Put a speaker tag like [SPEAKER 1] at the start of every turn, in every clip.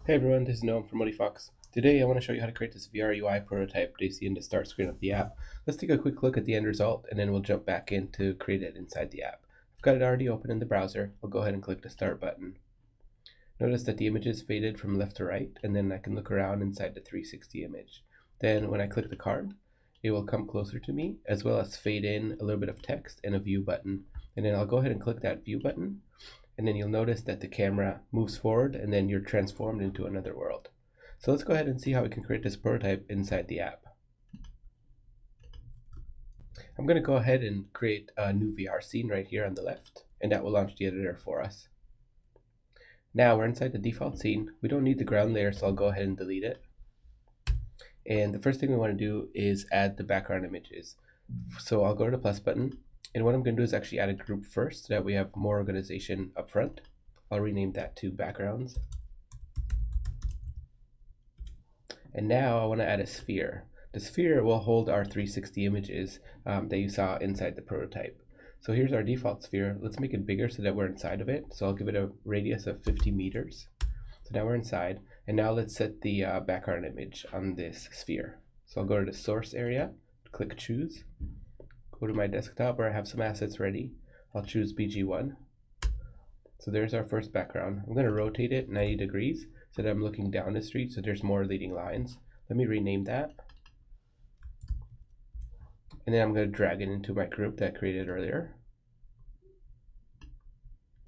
[SPEAKER 1] Hey everyone, this is Noam from Ottifox. Today I want to show you how to create this VR UI prototype that you see in the start screen of the app. Let's take a quick look at the end result and then we'll jump back in to create it inside the app. I've got it already open in the browser. I'll go ahead and click the start button. Notice that the image is faded from left to right, and then I can look around inside the 360 image. Then when I click the card, it will come closer to me, as well as fade in a little bit of text and a view button. And then I'll go ahead and click that view button, and then you'll notice that the camera moves forward and then you're transformed into another world. So let's go ahead and see how we can create this prototype inside the app. I'm going to go ahead and create a new VR scene right here on the left, and that will launch the editor for us. Now we're inside the default scene. We don't need the ground layer, so I'll go ahead and delete it. And the first thing we want to do is add the background images. So I'll go to the plus button, and what I'm going to do is actually add a group first so that we have more organization up front. I'll rename that to backgrounds. And now I want to add a sphere. The sphere will hold our 360 images that you saw inside the prototype. So here's our default sphere. Let's make it bigger so that we're inside of it. So I'll give it a radius of 50 meters. So now we're inside. And now let's set the background image on this sphere. So I'll go to the source area, click choose. Go to my desktop where I have some assets ready. I'll choose BG1. So there's our first background. I'm going to rotate it 90 degrees so that I'm looking down the street so there's more leading lines. Let me rename that. And then I'm going to drag it into my group that I created earlier.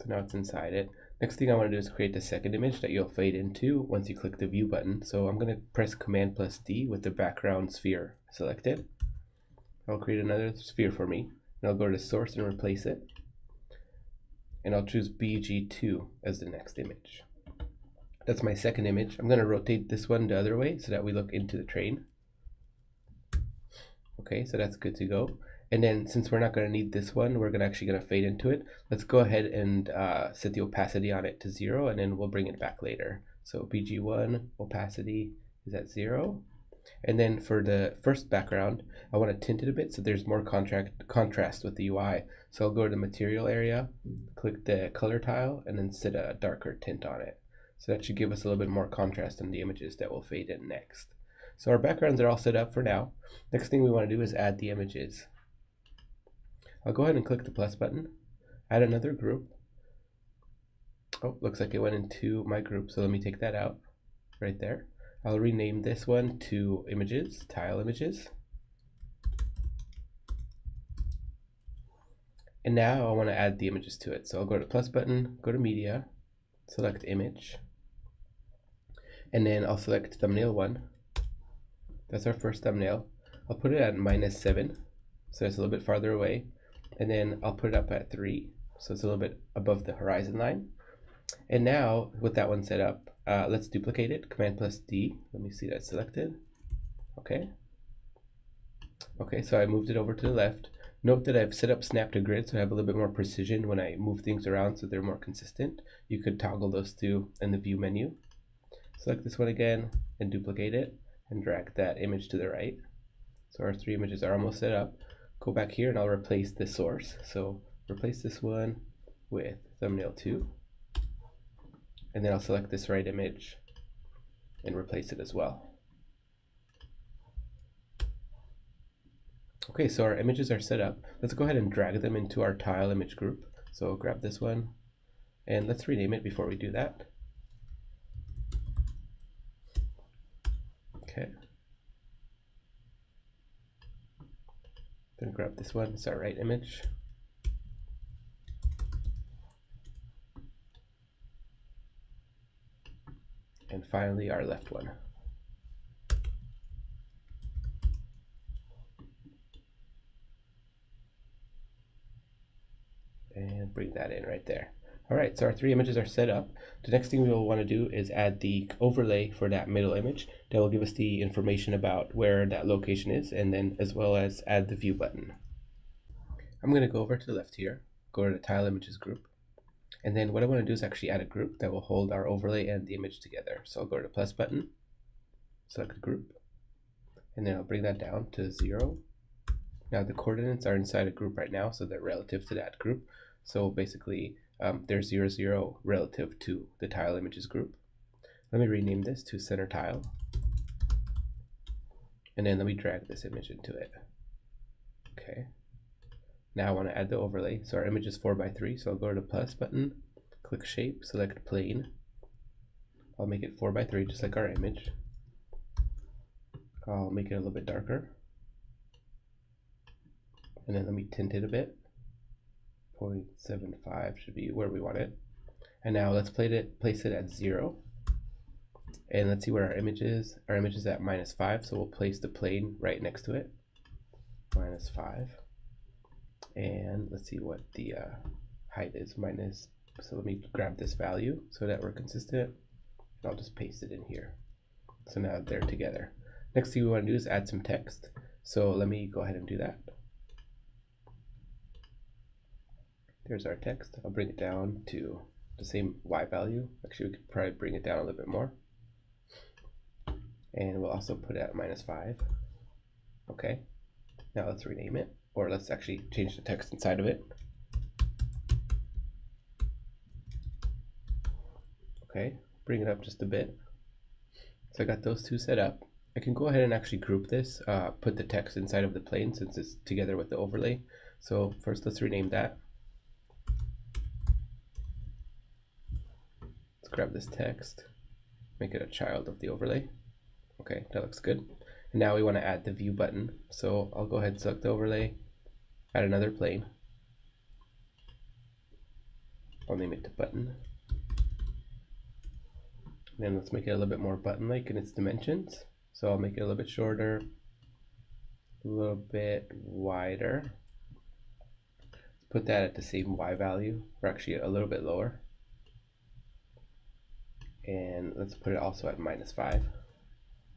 [SPEAKER 1] So now it's inside it. Next thing I want to do is create the second image that you'll fade into once you click the view button. So I'm going to press Command plus D with the background sphere selected. I'll create another sphere for me, and I'll go to source and replace it. And I'll choose BG2 as the next image. That's my second image. I'm going to rotate this one the other way so that we look into the train. Okay, so that's good to go. And then since we're not going to need this one, we're actually going to fade into it. Let's go ahead and set the opacity on it to 0, and then we'll bring it back later. So BG1 opacity is at 0. And then for the first background, I want to tint it a bit so there's more contrast with the UI. So I'll go to the material area, click the color tile, and then set a darker tint on it. So that should give us a little bit more contrast in the images that will fade in next. So our backgrounds are all set up for now. Next thing we want to do is add the images. I'll go ahead and click the plus button, add another group. Oh, looks like it went into my group, so let me take that out right there. I'll rename this one to images, tile images. And now I want to add the images to it. So I'll go to the plus button, go to media, select image, and then I'll select thumbnail 1. That's our first thumbnail. I'll put it at -7, so it's a little bit farther away. And then I'll put it up at 3, so it's a little bit above the horizon line. And now with that one set up, let's duplicate it, Command plus D. Let me see that selected. Okay. Okay, so I moved it over to the left. Note that I've set up snap to grid, so I have a little bit more precision when I move things around so they're more consistent. You could toggle those two in the view menu. Select this one again and duplicate it and drag that image to the right. So our 3 images are almost set up. Go back here and I'll replace the source. So replace this one with thumbnail 2. And then I'll select this right image and replace it as well. Okay, so our images are set up. Let's go ahead and drag them into our tile image group. So grab this one and let's rename it before we do that. Okay. Then grab this one, it's our right image. And finally our left one. And bring that in right there. All right, so our 3 images are set up. The next thing we will want to do is add the overlay for that middle image that will give us the information about where that location is, and then as well as add the view button. I'm going to go over to the left here, go to the tile images group, and then what I want to do is actually add a group that will hold our overlay and the image together. So I'll go to the plus button, select a group, and then I'll bring that down to 0. Now the coordinates are inside a group right now, so they're relative to that group. So basically they're 0, 0 relative to the tile images group. Let me rename this to center tile. And then let me drag this image into it. Okay. Now I want to add the overlay. So our image is 4x3. So I'll go to the plus button, click shape, select plane. I'll make it 4x3 just like our image. I'll make it a little bit darker. And then let me tint it a bit. 0.75 should be where we want it. And now let's place it at 0. And let's see where our image is. Our image is at -5, so we'll place the plane right next to it. -5. And let's see what the height is. So let me grab this value so that we're consistent. And I'll just paste it in here. So now they're together. Next thing we want to do is add some text. So let me go ahead and do that. There's our text. I'll bring it down to the same Y value. Actually, we could probably bring it down a little bit more. And we'll also put it at -5. Okay. Now let's rename it, or let's actually change the text inside of it. Okay, bring it up just a bit. So I got those two set up. I can go ahead and actually group this, put the text inside of the plane since it's together with the overlay. So first let's rename that. Let's grab this text, make it a child of the overlay. Okay, that looks good. And now we want to add the view button. So I'll go ahead and select the overlay, add another plane. I'll name it to button. And then let's make it a little bit more button-like in its dimensions. So I'll make it a little bit shorter, a little bit wider. Put that at the same Y value, or actually a little bit lower. And let's put it also at -5.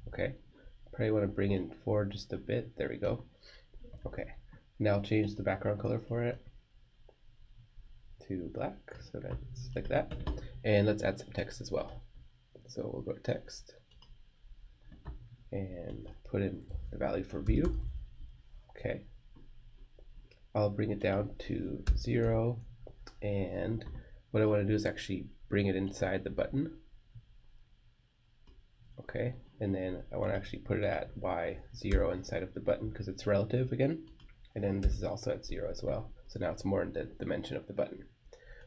[SPEAKER 1] Okay, probably want to bring it forward just a bit. There we go. Okay, now I'll change the background color for it to black, so that it's like that. And let's add some text as well. So we'll go to text and put in the value for view. Okay, I'll bring it down to 0, and what I want to do is actually bring it inside the button. Okay, and then I want to actually put it at Y0 inside of the button because it's relative again. And then this is also at 0 as well. So now it's more in the dimension of the button.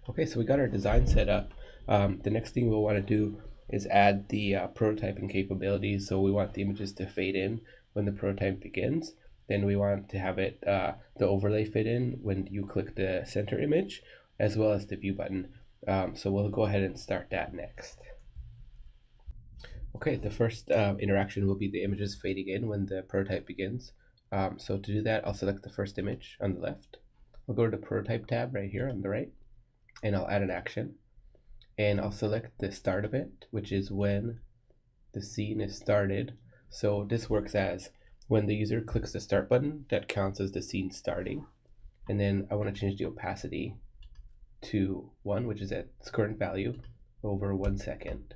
[SPEAKER 1] Okay, so we got our design set up. The next thing we'll want to do is add the prototyping capabilities. So we want the images to fade in when the prototype begins. Then we want to have it the overlay fit in when you click the center image, as well as the view button. So we'll go ahead and start that next. Okay, the first interaction will be the images fading in when the prototype begins. So to do that, I'll select the first image on the left. I'll go to the prototype tab right here on the right, and I'll add an action. And I'll select the start of it, which is when the scene is started. So this works as when the user clicks the start button, that counts as the scene starting. And then I want to change the opacity to 1, which is at its current value, over 1 second.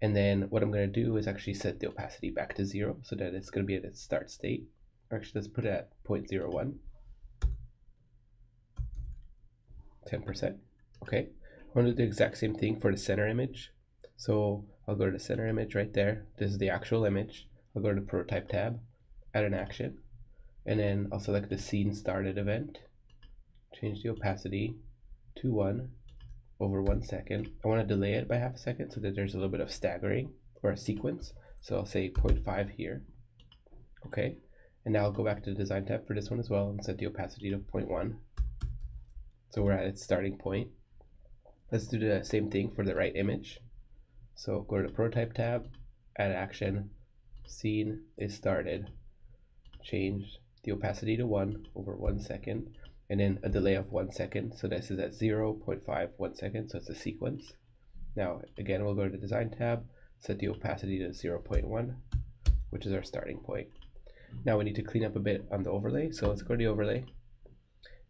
[SPEAKER 1] And then what I'm going to do is actually set the opacity back to 0 so that it's going to be at its start state. Or actually, let's put it at 0.01. 10%. Okay. I want to do the exact same thing for the center image. So I'll go to the center image right there. This is the actual image. I'll go to the prototype tab, add an action, and then I'll select the scene started event, change the opacity to 1 over 1 second. I want to delay it by half a second so that there's a little bit of staggering or a sequence. So I'll say 0.5 here. Okay, and now I'll go back to the design tab for this one as well and set the opacity to 0.1. So we're at its starting point. Let's do the same thing for the right image. So go to the prototype tab, add action, scene is started, change the opacity to 1 over 1 second, and then a delay of 1 second. So this is at 0.5 1 second, so it's a sequence. Now again, we'll go to the design tab, set the opacity to 0.1, which is our starting point. Now we need to clean up a bit on the overlay. So let's go to the overlay,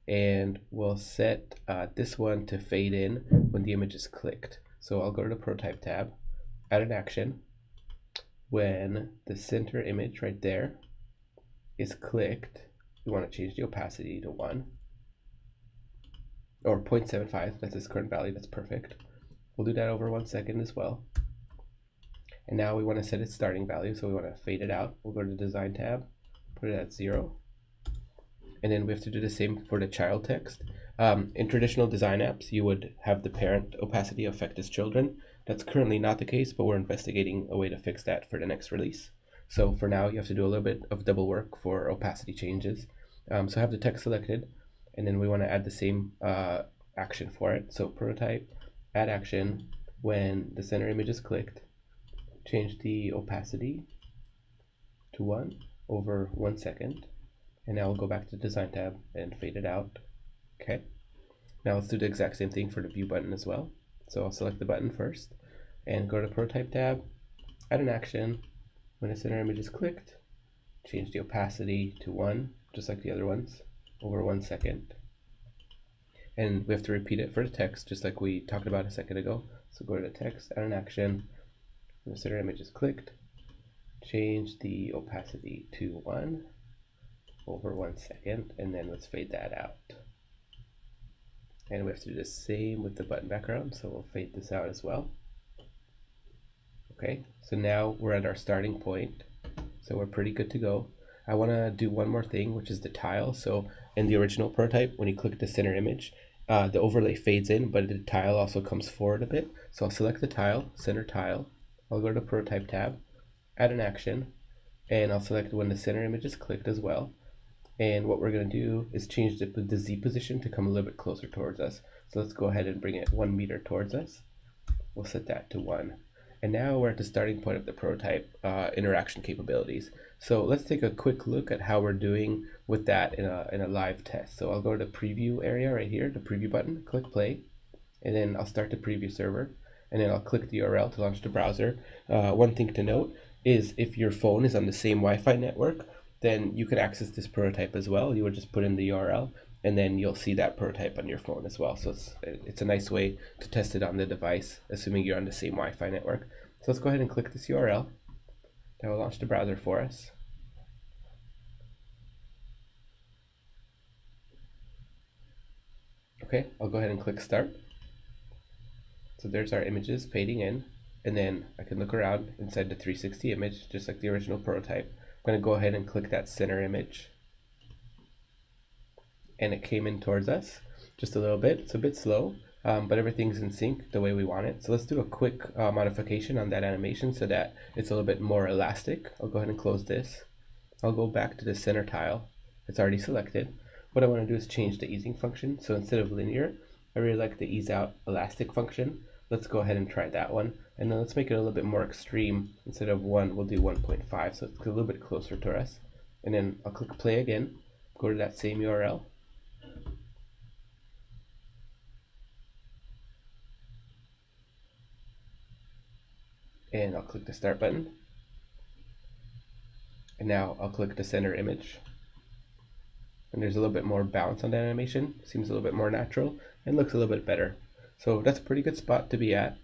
[SPEAKER 1] and we'll set this one to fade in when the image is clicked. So I'll go to the prototype tab, add an action. When the center image right there is clicked, we want to change the opacity to 1 or 0.75. That's its current value. That's perfect. We'll do that over 1 second as well. And now we want to set its starting value, so we want to fade it out. We'll go to the Design tab, put it at 0. And then we have to do the same for the child text. In traditional design apps, you would have the parent opacity affect its children. That's currently not the case, but we're investigating a way to fix that for the next release. So for now, you have to do a little bit of double work for opacity changes. So have the text selected, and then we want to add the same action for it. So prototype, add action, when the center image is clicked, change the opacity to 1 over 1 second. And now we'll go back to the Design tab and fade it out. Okay. Now let's do the exact same thing for the View button as well. So I'll select the button first and go to the Prototype tab, add an action. When the center image is clicked, change the opacity to 1, just like the other ones, over 1 second. And we have to repeat it for the text, just like we talked about a second ago. So go to the text, add an action. When the center image is clicked, change the opacity to 1 over 1 second, and then let's fade that out. And we have to do the same with the button background, so we'll fade this out as well. Okay, so now we're at our starting point, so we're pretty good to go. I want to do one more thing, which is the tile. So in the original prototype, when you click the center image, the overlay fades in, but the tile also comes forward a bit. So I'll select the tile, center tile. I'll go to the Prototype tab, add an action, and I'll select when the center image is clicked as well. And what we're going to do is change the Z position to come a little bit closer towards us. So let's go ahead and bring it 1 meter towards us. We'll set that to 1. And now we're at the starting point of the prototype interaction capabilities. So let's take a quick look at how we're doing with that in a live test. So I'll go to the preview area right here, the preview button, click play, and then I'll start the preview server, and then I'll click the URL to launch the browser. One thing to note is if your phone is on the same Wi-Fi network, then you can access this prototype as well. You would just put in the URL, and then you'll see that prototype on your phone as well. So it's a nice way to test it on the device, assuming you're on the same Wi-Fi network. So let's go ahead and click this URL. That will launch the browser for us. Okay, I'll go ahead and click start. So there's our images fading in, and then I can look around inside the 360 image, just like the original prototype. I'm going to go ahead and click that center image, and it came in towards us just a little bit. It's a bit slow, but everything's in sync the way we want it. So let's do a quick modification on that animation so that it's a little bit more elastic. I'll go ahead and close this. I'll go back to the center tile. It's already selected. What I want to do is change the easing function. So instead of linear, I really like the ease out elastic function. Let's go ahead and try that one. And then let's make it a little bit more extreme. Instead of 1, we'll do 1.5, so it's a little bit closer to us. And then I'll click play again, go to that same URL. And I'll click the start button. And now I'll click the center image. And there's a little bit more bounce on that animation. Seems a little bit more natural and looks a little bit better. So that's a pretty good spot to be at.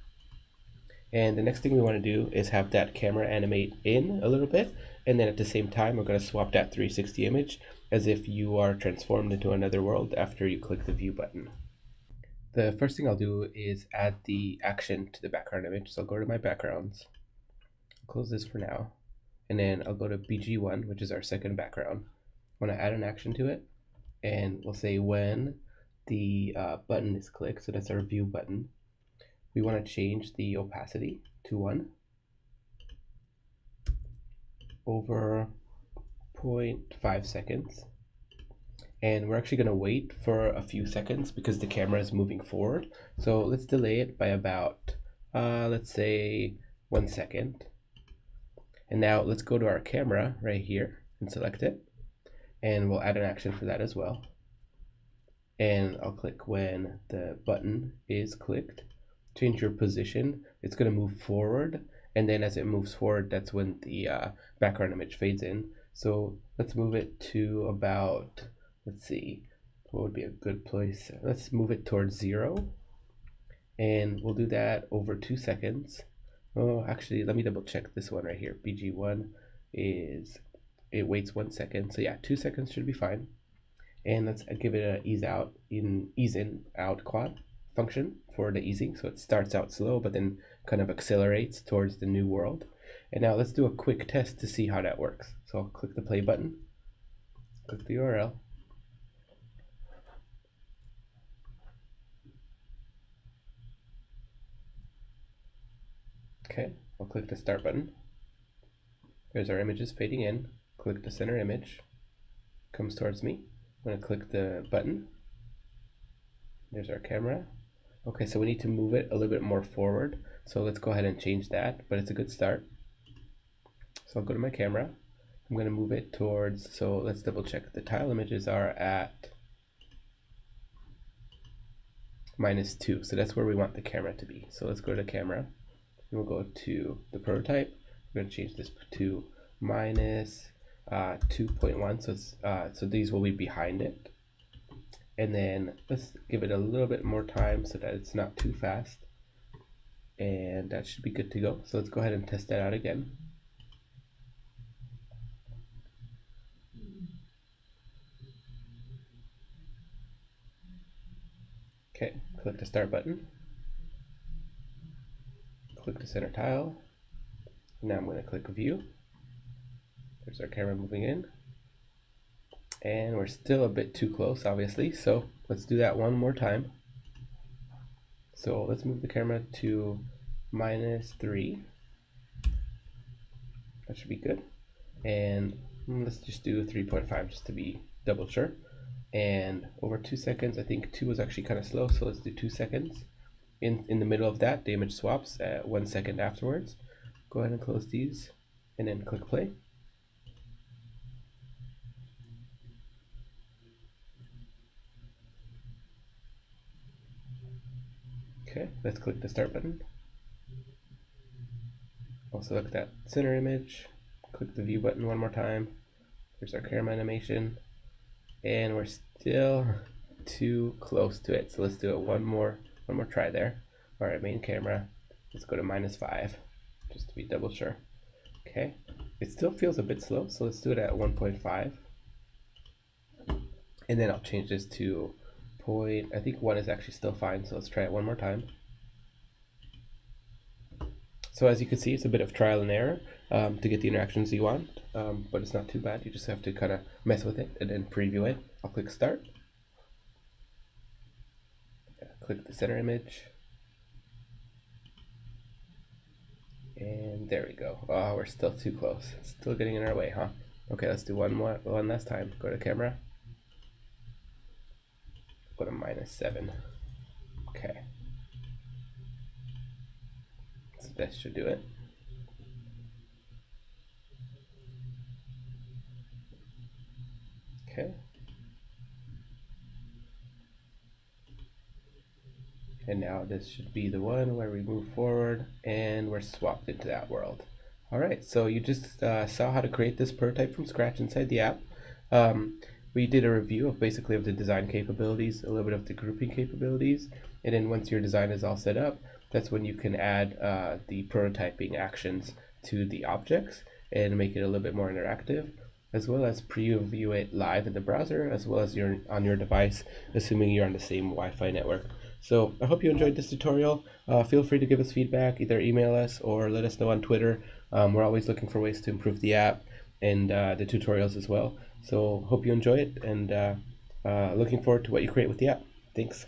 [SPEAKER 1] And the next thing we want to do is have that camera animate in a little bit. And then at the same time, we're going to swap that 360 image as if you are transformed into another world after you click the view button. The first thing I'll do is add the action to the background image. So I'll go to my backgrounds, I'll close this for now, and then I'll go to BG1, which is our second background. I want to add an action to it, and we'll say when the button is clicked, so that's our view button, we want to change the opacity to 1 over 0.5 seconds. And we're actually going to wait for a few seconds because the camera is moving forward. So let's delay it by about, let's say 1 second. And now let's go to our camera right here and select it. And we'll add an action for that as well. And I'll click when the button is clicked. Change your position. It's going to move forward. And then as it moves forward, that's when the background image fades in. So let's move it to about, let's see, what would be a good place? Let's move it towards 0. And we'll do that over 2 seconds. Oh, actually, let me double check this one right here. BG1 is, it waits 1 second. So yeah, 2 seconds should be fine. And let's give it an ease in out quad function for the easing. So it starts out slow, but then kind of accelerates towards the new world. And now let's do a quick test to see how that works. So I'll click the play button, click the URL. Okay, I'll click the start button. There's our images fading in. Click the center image, comes towards me. I'm going to click the button. There's our camera. Okay, so we need to move it a little bit more forward. So let's go ahead and change that, but it's a good start. So I'll go to my camera. I'm going to move it towards, so let's double check. The tile images are at -2. So that's where we want the camera to be. So let's go to camera. And we'll go to the prototype. We're going to change this to -2.1. So it's, so these will be behind it. And then let's give it a little bit more time so that it's not too fast. And that should be good to go. So let's go ahead and test that out again. Okay, click the start button. Click the center tile. Now I'm going to click view. There's our camera moving in. And we're still a bit too close, obviously. So let's do that one more time. So let's move the camera to -3. That should be good. And let's just do 3.5 just to be double sure. And over 2 seconds, I think 2 was actually kind of slow, so let's do 2 seconds. In the middle of that, the image swaps at 1 second afterwards. Go ahead and close these and then click play. Okay, let's click the start button. I'll select that center image, click the view button one more time. There's our camera animation, and we're still too close to it. So let's do it one more try there. All right, main camera. Let's go to -5, just to be double sure. Okay, it still feels a bit slow, so let's do it at 1.5. And then I'll change this to I think 1 is actually still fine, so let's try it one more time. So as you can see, it's a bit of trial and error to get the interactions you want, but it's not too bad. You just have to kind of mess with it and then preview it. I'll click start. Click the center image. And there we go. Oh, we're still too close. Still getting in our way, huh? Okay, let's do one last time. Go to camera. Go to -7. Okay. So that should do it. Okay. And now this should be the one where we move forward and we're swapped into that world. All right, so you just saw how to create this prototype from scratch inside the app. We did a review of basically of the design capabilities, a little bit of the grouping capabilities, and then once your design is all set up, that's when you can add the prototyping actions to the objects and make it a little bit more interactive, as well as preview it live in the browser, as well as on your device, assuming you're on the same Wi-Fi network. So I hope you enjoyed this tutorial. Feel free to give us feedback, either email us or let us know on Twitter. We're always looking for ways to improve the app and the tutorials as well. So hope you enjoy it, and looking forward to what you create with the app. Thanks.